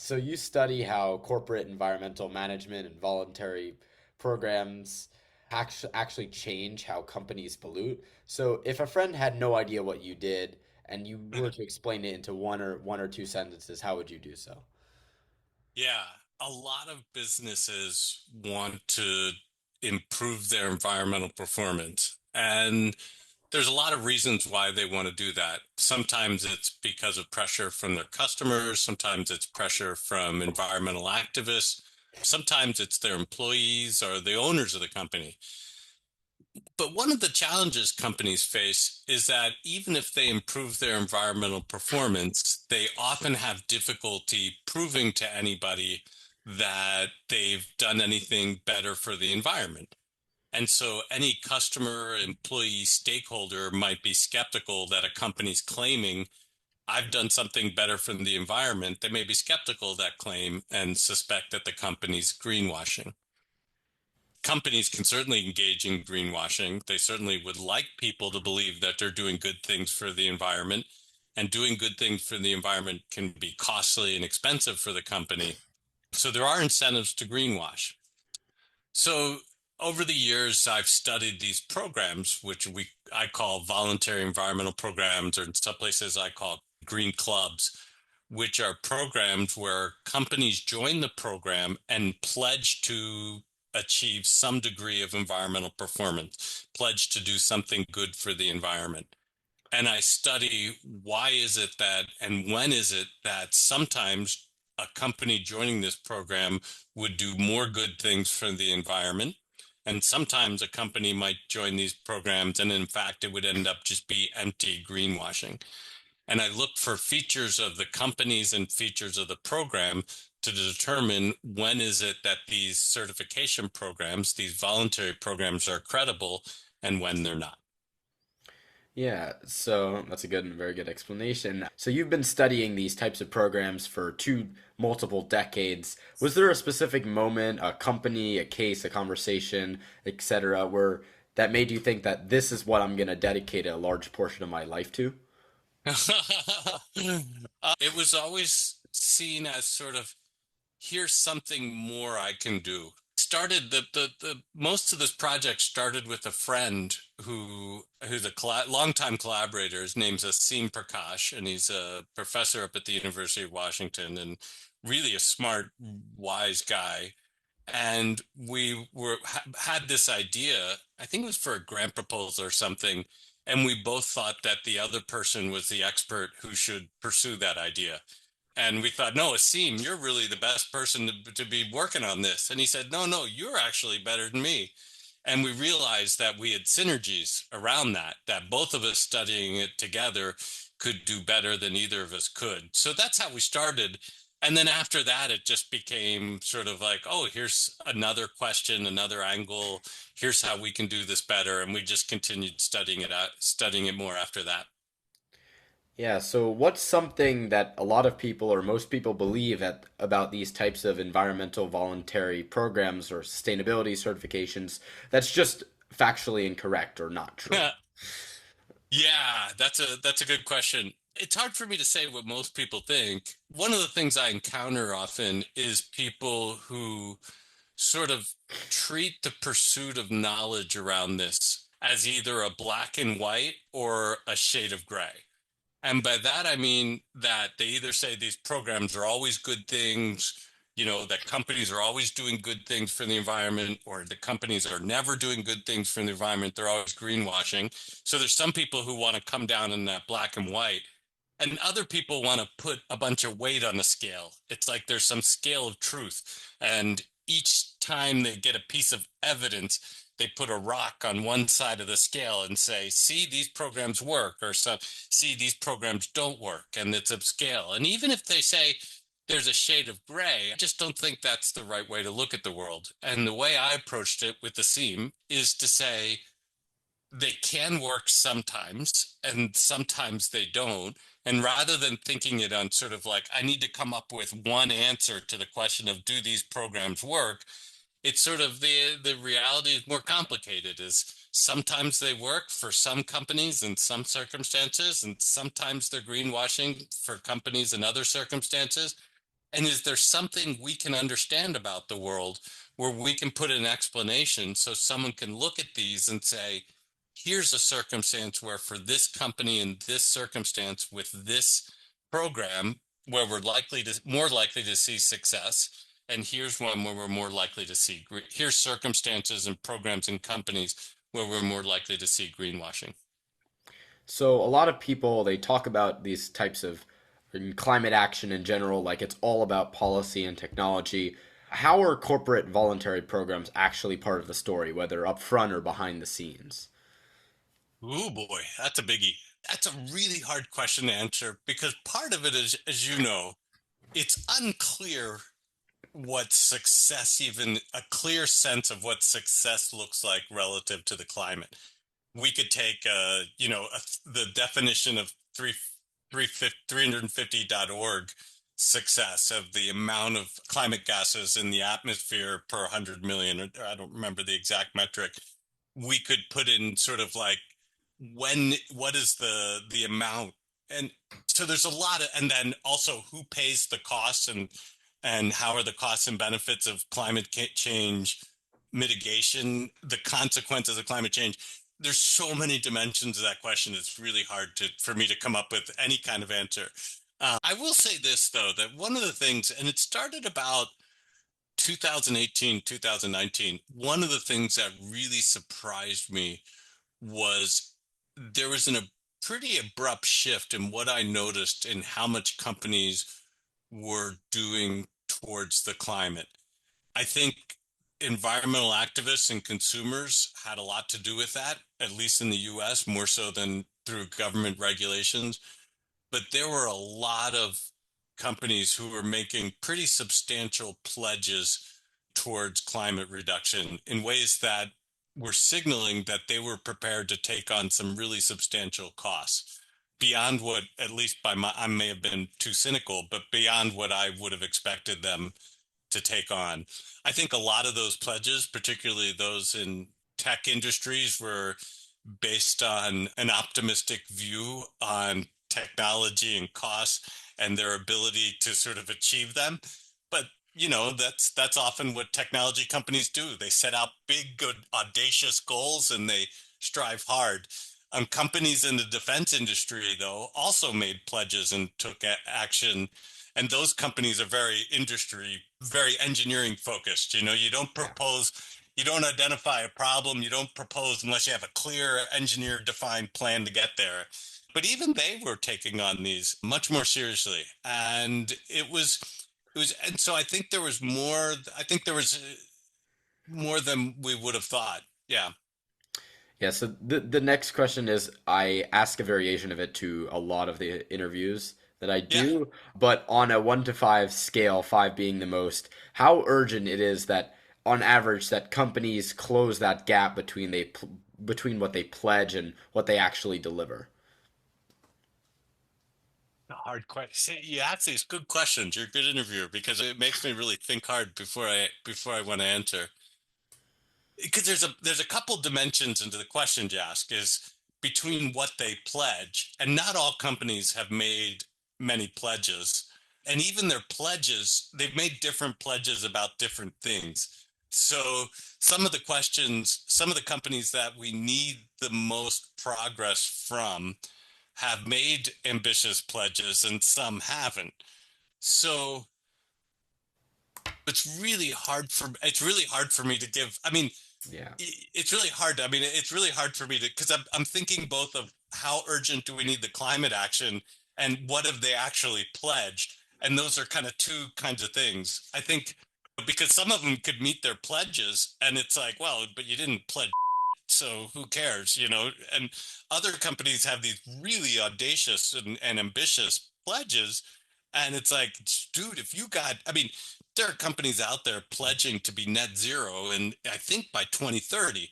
So you study how corporate environmental management and voluntary programs actually change how companies pollute. So if a friend had no idea what you did and you were to explain it into one or two sentences, how would you do so? Yeah, a lot of businesses want to improve their environmental performance. And there's a lot of reasons why they want to do that. Sometimes it's because of pressure from their customers, sometimes it's pressure from environmental activists, sometimes it's their employees or the owners of the company. But one of the challenges companies face is that even if they improve their environmental performance, they often have difficulty proving to anybody that they've done anything better for the environment. And so any customer, employee, stakeholder might be skeptical that a company's claiming, I've done something better for the environment. They may be skeptical of that claim and suspect that the company's greenwashing. Companies can certainly engage in greenwashing. They certainly would like people to believe that they're doing good things for the environment. And doing good things for the environment can be costly and expensive for the company. So there are incentives to greenwash. So over the years, I've studied these programs, which I call voluntary environmental programs, or in some places I call green clubs, which are programs where companies join the program and pledge to achieve some degree of environmental performance, pledge to do something good for the environment. And I study why is it that and when is it that sometimes a company joining this program would do more good things for the environment. And sometimes a company might join these programs and in fact it would end up just be empty greenwashing. And I look for features of the companies and features of the program to determine when is it that these certification programs, these voluntary programs are credible and when they're not. Yeah, so that's a good and very good explanation. So you've been studying these types of programs for two multiple decades. Was there a specific moment, a company, a case, a conversation, etc., where that made you think that this is what I'm going to dedicate a large portion of my life to? It was always seen as sort of here's something more I can do. Started the most of this project started with a friend who's a longtime collaborator. His name's Asim Prakash, and he's a professor up at the University of Washington, and really a smart, wise guy. And had this idea. I think it was for a grant proposal or something, and we both thought that the other person was the expert who should pursue that idea. And we thought, no, Asim, you're really the best person to be working on this. And he said, no, no, you're actually better than me. And we realized that we had synergies around that, that both of us studying it together could do better than either of us could. So that's how we started. And then after that, it just became sort of like, oh, here's another question, another angle. Here's how we can do this better. And we just continued studying it more after that. Yeah, so what's something that a lot of people or most people believe about these types of environmental voluntary programs or sustainability certifications that's just factually incorrect or not true? Yeah, that's a good question. It's hard for me to say what most people think. One of the things I encounter often is people who sort of treat the pursuit of knowledge around this as either a black and white or a shade of gray. And by that, I mean that they either say these programs are always good things, that companies are always doing good things for the environment, or the companies are never doing good things for the environment. They're always greenwashing. So there's some people who want to come down in that black and white, and other people want to put a bunch of weight on the scale. It's like there's some scale of truth. And each time they get a piece of evidence, they put a rock on one side of the scale and say, see, these programs work, or so, see, these programs don't work. And it's a scale. And even if they say there's a shade of gray, I just don't think that's the right way to look at the world. And the way I approached it with the seam is to say, they can work sometimes and sometimes they don't. And rather than thinking it on sort of like, I need to come up with one answer to the question of do these programs work, it's sort of the reality is more complicated is sometimes they work for some companies in some circumstances, and sometimes they're greenwashing for companies in other circumstances. And is there something we can understand about the world where we can put an explanation so someone can look at these and say, here's a circumstance where for this company in this circumstance with this program where we're likely to more likely to see success, and here's one where we're more likely to see here's circumstances and programs and companies where we're more likely to see greenwashing. So a lot of people they talk about these types of climate action in general, like it's all about policy and technology. How are corporate voluntary programs actually part of the story, whether up front or behind the scenes? Oh boy, that's a biggie. That's a really hard question to answer because part of it is, as you know, it's unclear what success, even a clear sense of what success looks like relative to the climate. We could take, the definition of 350.org success of the amount of climate gases in the atmosphere per 100 million, or I don't remember the exact metric. We could put in sort of like what is the amount, and so there's a lot of, and then also who pays the costs, and how are the costs and benefits of climate change mitigation, the consequences of climate change. There's so many dimensions of that question. It's really hard for me to come up with any kind of answer. I will say this though, that one of the things, and it started about 2018, 2019, one of the things that really surprised me was there was a pretty abrupt shift in what I noticed in how much companies were doing towards the climate. I think environmental activists and consumers had a lot to do with that, at least in the US, more so than through government regulations. But there were a lot of companies who were making pretty substantial pledges towards climate reduction in ways that were signaling that they were prepared to take on some really substantial costs beyond what, at least by my, I may have been too cynical, but beyond what I would have expected them to take on. I think a lot of those pledges, particularly those in tech industries, were based on an optimistic view on technology and costs and their ability to sort of achieve them. But that's often what technology companies do. They set out big, good, audacious goals and they strive hard. Companies in the defense industry, though, also made pledges and took action, and those companies are very industry, very engineering focused. You don't propose, you don't identify a problem, you don't propose unless you have a clear engineer defined plan to get there. But even they were taking on these much more seriously, and and so I think there was more. I think there was more than we would have thought. Yeah, Yeah, so the next question is I ask a variation of it to a lot of the interviews that I yeah. do, but on a 1 to 5 scale, 5 being the most, how urgent it is that on average that companies close that gap between what they pledge and what they actually deliver. A hard question. You ask these good questions. You're a good interviewer because it makes me really think hard before I want to answer. Because there's a couple dimensions into the question you ask is between what they pledge, and not all companies have made many pledges, and even their pledges, they've made different pledges about different things. So some of the companies that we need the most progress from have made ambitious pledges and some haven't. So it's really hard for me to give. I mean, Yeah. it's really hard. I mean, it's really hard for me to, because I'm thinking both of how urgent do we need the climate action and what have they actually pledged? And those are kind of two kinds of things. I think because some of them could meet their pledges and it's like, well, but you didn't pledge, so who cares? And other companies have these really audacious and ambitious pledges, and it's like, dude, if you got, I mean, there are companies out there pledging to be net zero, and I think by 2030,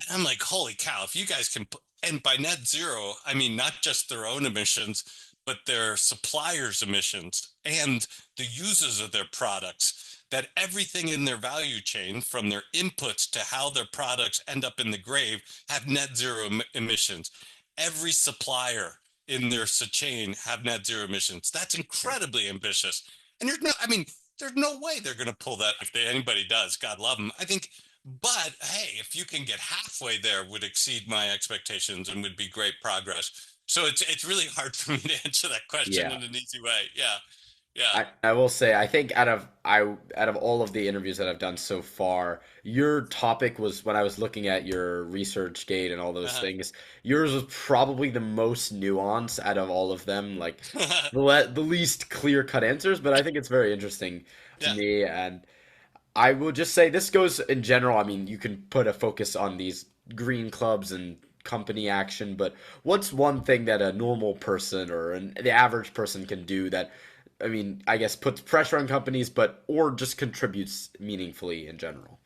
and I'm like, holy cow, if you guys can, and by net zero, I mean, not just their own emissions, but their suppliers' emissions and the users of their products, that everything in their value chain, from their inputs to how their products end up in the grave, have net zero emissions. Every supplier in their chain have net zero emissions. That's Yeah. incredibly ambitious. And I mean, there's no way they're going to pull that if anybody does. God love them. I think, but hey, if you can get halfway there, would exceed my expectations and would be great progress. So it's really hard for me to answer that question Yeah. in an easy way. Yeah, yeah, I will say I think out of all of the interviews that I've done so far, your topic was when I was looking at your research gate and all those uh-huh. things, yours was probably the most nuanced out of all of them, like the least clear-cut answers, but I think it's very interesting to yeah, me. And I will just say this goes in general. I mean, you can put a focus on these green clubs and company action, but what's one thing that a normal person or the average person can do that, I mean, I guess puts pressure on companies, but or just contributes meaningfully in general?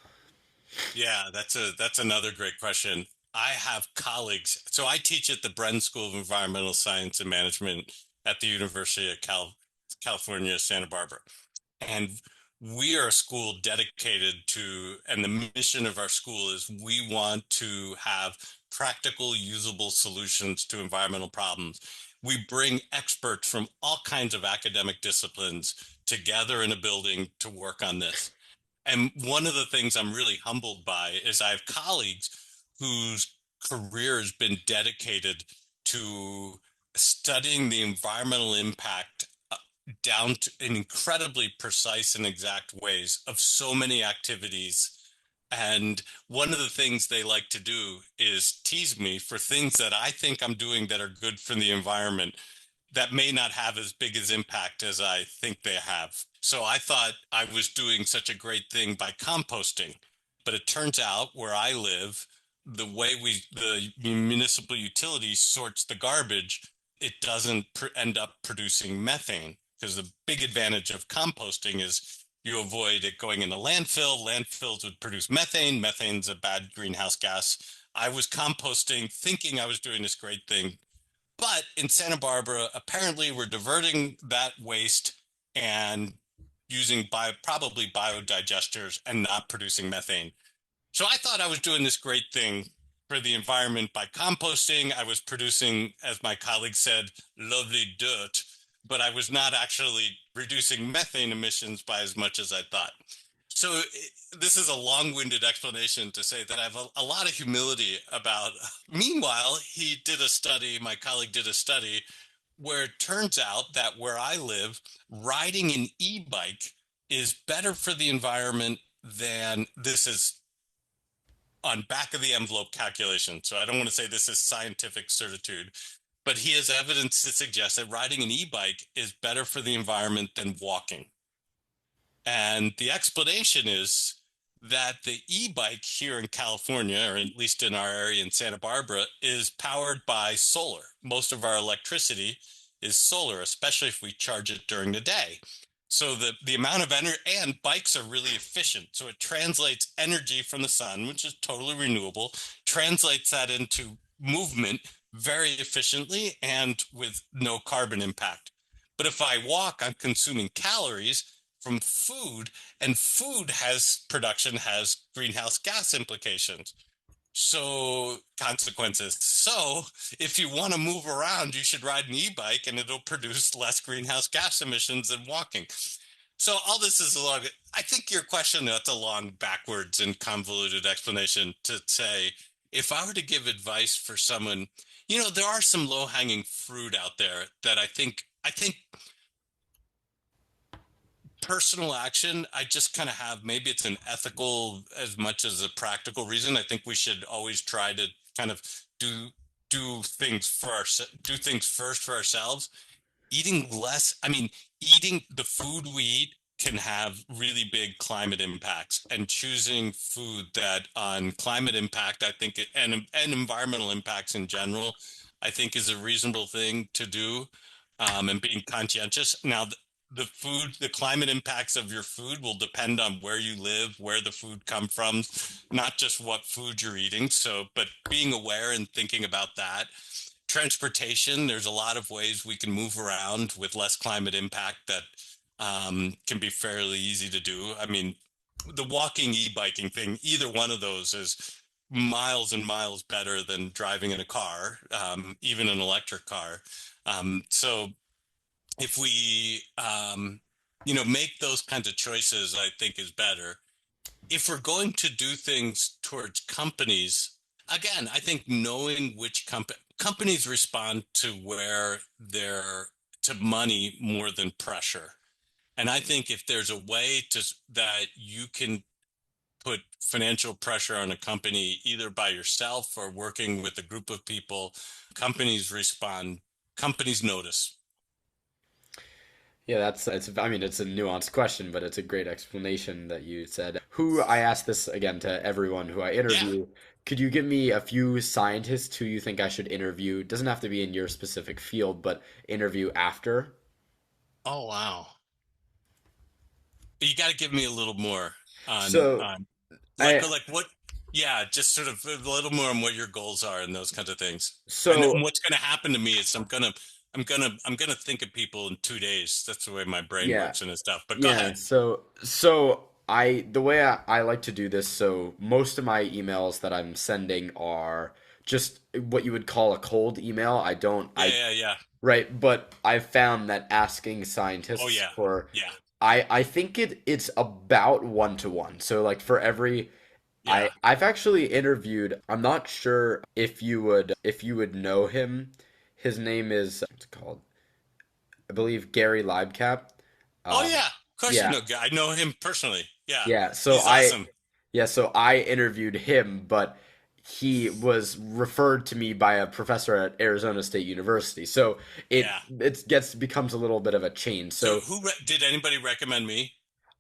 yeah. That's another great question. I have colleagues. So I teach at the Bren School of Environmental Science and Management at the University of California, Santa Barbara. And we are a school dedicated to, and the mission of our school is we want to have practical, usable solutions to environmental problems. We bring experts from all kinds of academic disciplines together in a building to work on this. And one of the things I'm really humbled by is I have colleagues whose career has been dedicated to studying the environmental impact down to in incredibly precise and exact ways of so many activities. And one of the things they like to do is tease me for things that I think I'm doing that are good for the environment that may not have as big as impact as I think they have. So I thought I was doing such a great thing by composting, but it turns out where I live, the way the municipal utility sorts the garbage, it doesn't end up producing methane because the big advantage of composting is you avoid it going in a landfill. Landfills would produce methane. Methane's a bad greenhouse gas. I was composting thinking I was doing this great thing, but in Santa Barbara, apparently we're diverting that waste and using probably biodigesters and not producing methane. So I thought I was doing this great thing for the environment by composting. I was producing, as my colleague said, lovely dirt, but I was not actually reducing methane emissions by as much as I thought. So this is a long-winded explanation to say that I have a lot of humility about. Meanwhile, he did a study, my colleague did a study where it turns out that where I live, riding an e-bike is better for the environment than this is on back of the envelope calculation. So I don't want to say this is scientific certitude, but he has evidence to suggest that riding an e-bike is better for the environment than walking. And the explanation is that the e-bike here in California, or at least in our area in Santa Barbara, is powered by solar. Most of our electricity is solar, especially if we charge it during the day. So the amount of energy, and bikes are really efficient. So it translates energy from the sun, which is totally renewable, translates that into movement very efficiently and with no carbon impact. But if I walk, I'm consuming calories from food, and food has production has greenhouse gas implications. So consequences. So if you want to move around, you should ride an e-bike and it'll produce less greenhouse gas emissions than walking. So all this is a long, I think your question, that's a long backwards and convoluted explanation to say, if I were to give advice for someone, there are some low hanging fruit out there that I think personal action, I just kind of have, maybe it's an ethical as much as a practical reason. I think we should always try to kind of do do things first for ourselves. Eating less, I mean, eating the food we eat can have really big climate impacts, and choosing food that on climate impact, I think and environmental impacts in general, I think is a reasonable thing to do. And being conscientious. Now, the climate impacts of your food will depend on where you live, where the food come from, not just what food you're eating. So, but being aware and thinking about that. Transportation, there's a lot of ways we can move around with less climate impact that can be fairly easy to do. I mean, the walking, e-biking thing, either one of those is miles and miles better than driving in a car, even an electric car. So if we make those kinds of choices, I think is better. If we're going to do things towards companies, again, I think knowing which companies respond to where they're to money more than pressure. And I think if there's a way to that you can put financial pressure on a company either by yourself or working with a group of people, companies respond, companies notice. Yeah, I mean, it's a nuanced question, but it's a great explanation that you said. I asked this again to everyone who I Yeah. interview. Could you give me a few scientists who you think I should interview? Doesn't have to be in your specific field, but interview after. Oh, wow. You got to give me a little more So, on I, like what, yeah, just sort of a little more on what your goals are and those kinds of things. And so what's going to happen to me is I'm gonna think of people in 2 days. That's the way my brain yeah, works and stuff. But go yeah. ahead. The way I like to do this, so most of my emails that I'm sending are just what you would call a cold email. Yeah, yeah, yeah. Right, but I've found that asking Oh scientists yeah, for yeah, I think it's about one to one. So like for every yeah. I've actually interviewed, I'm not sure if you would know him. His name is what's it called? I believe Gary Libcap. Oh Um yeah. Of course you yeah. know. I know him personally. Yeah, Yeah, he's awesome. so I interviewed him, but he was referred to me by a professor at Arizona State University. So Yeah. it gets becomes a little bit of a chain. So So did anybody recommend me?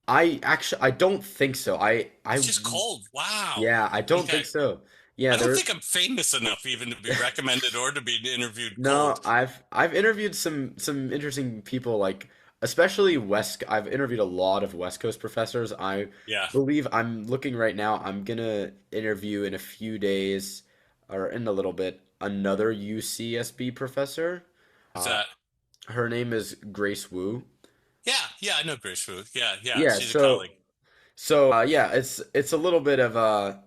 I don't think so. It's just cold. Wow. Yeah, I don't think Okay. so. I Yeah, don't there think I'm famous enough even to be recommended or to be interviewed cold. no, I've interviewed some interesting people like especially West I've interviewed a lot of West Coast professors. I Yeah. believe I'm looking right now. I'm gonna interview in a few days or in a little bit another UCSB professor. Is that? Her name is Grace Wu. Yeah. Yeah. I know Grace Fu. Yeah. Yeah. Yeah, She's a colleague. yeah, it's a little bit of a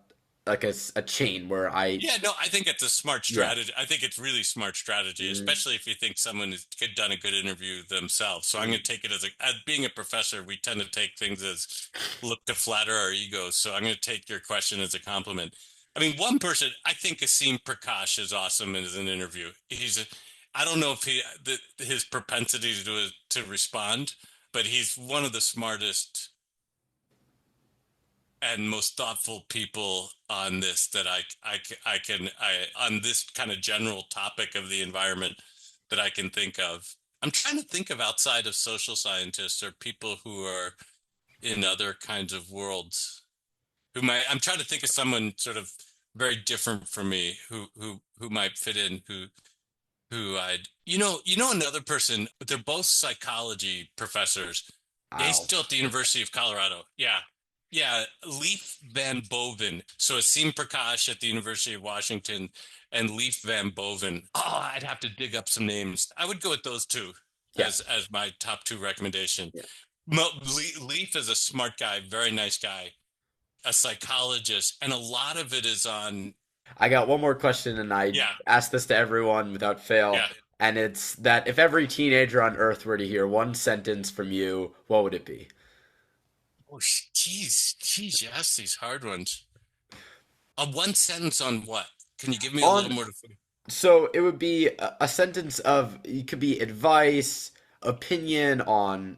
chain where I Yeah, no, I think it's a smart yeah. strategy. I think it's really smart strategy, Mm, especially if you think someone has done a good interview themselves. So I'm going mm. to take it as being a professor, we tend to take things as look to flatter our egos. So I'm going to take your question as a compliment. I mean, one person, I think Asim Prakash is awesome as an interview. I don't know if his propensity to respond, but he's one of the smartest and most thoughtful people on this that on this kind of general topic of the environment that I can think of. I'm trying to think of outside of social scientists or people who are in other kinds of worlds I'm trying to think of someone sort of very different from me who might fit in who I'd another person, they're both psychology professors. Yeah, he's I'll still at the University of Colorado. Yeah. Yeah, Leif Van Boven. So Asim Prakash at the University of Washington and Leif Van Boven. Oh, I'd have to dig up some names. I would go with those two yeah. as my top two recommendation. Yeah. Leif is a smart guy, very nice guy, a psychologist, and a lot of it is on. I got one more question, and I Yeah, ask this to everyone without fail. yeah. And it's that if every teenager on Earth were to hear one sentence from you, what would it be? Oh, geez, you ask these hard ones. A one sentence on what? Can you give me a little On more to? So it would be a sentence of it could be advice, opinion on.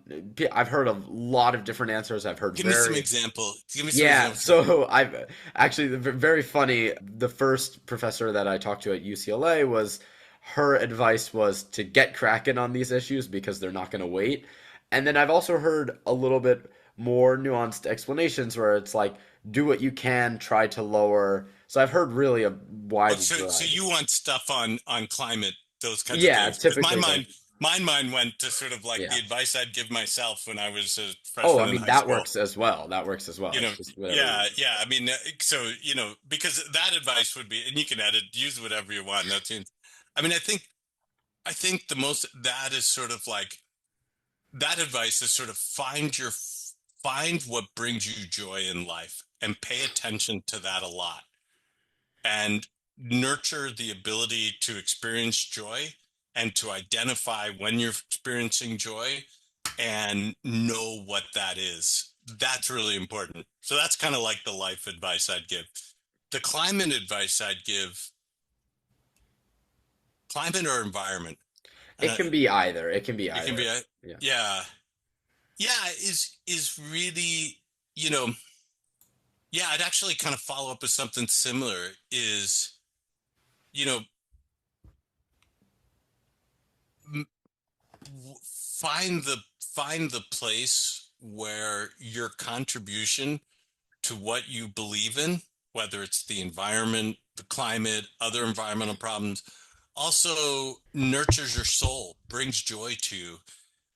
I've heard a lot of different answers. I've heard Give me some very example. Give me some yeah. examples. So I've actually very funny. The first professor that I talked to at UCLA was her advice was to get cracking on these issues because they're not going to wait. And then I've also heard a little bit more nuanced explanations where it's like do what you can, try to lower. So I've heard really a Oh, wide so variety. you want stuff on climate, those kinds of Yeah, things? Because typically like my mind went to sort of like the yeah. advice I'd give myself when I was a Oh, I freshman in mean high that school. works as well. That works as well. You know, It's just whatever yeah, you. yeah. I mean, so because that advice would be, and you can edit, use whatever you want. That's, I mean, I think the most that is sort of like that advice is sort of find what brings you joy in life and pay attention to that a lot and nurture the ability to experience joy and to identify when you're experiencing joy and know what that is. That's really important. So that's kind of like the life advice I'd give. The climate advice I'd give, climate or environment. It Uh, can be either. It can be it can be either. a, Yeah. yeah, yeah, is really, you know, yeah, I'd actually kind of follow up with something similar is, you know, find the place where your contribution to what you believe in, whether it's the environment, the climate, other environmental problems, also nurtures your soul, brings joy to you.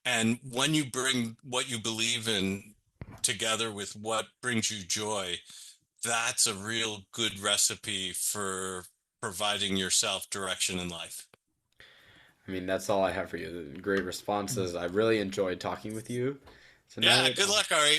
And when you bring what you believe in together with what brings you joy, that's a real good recipe for providing yourself direction in life. I mean, that's all I have for you. Great responses. I really enjoyed talking with you Yeah, tonight. good luck, Ari.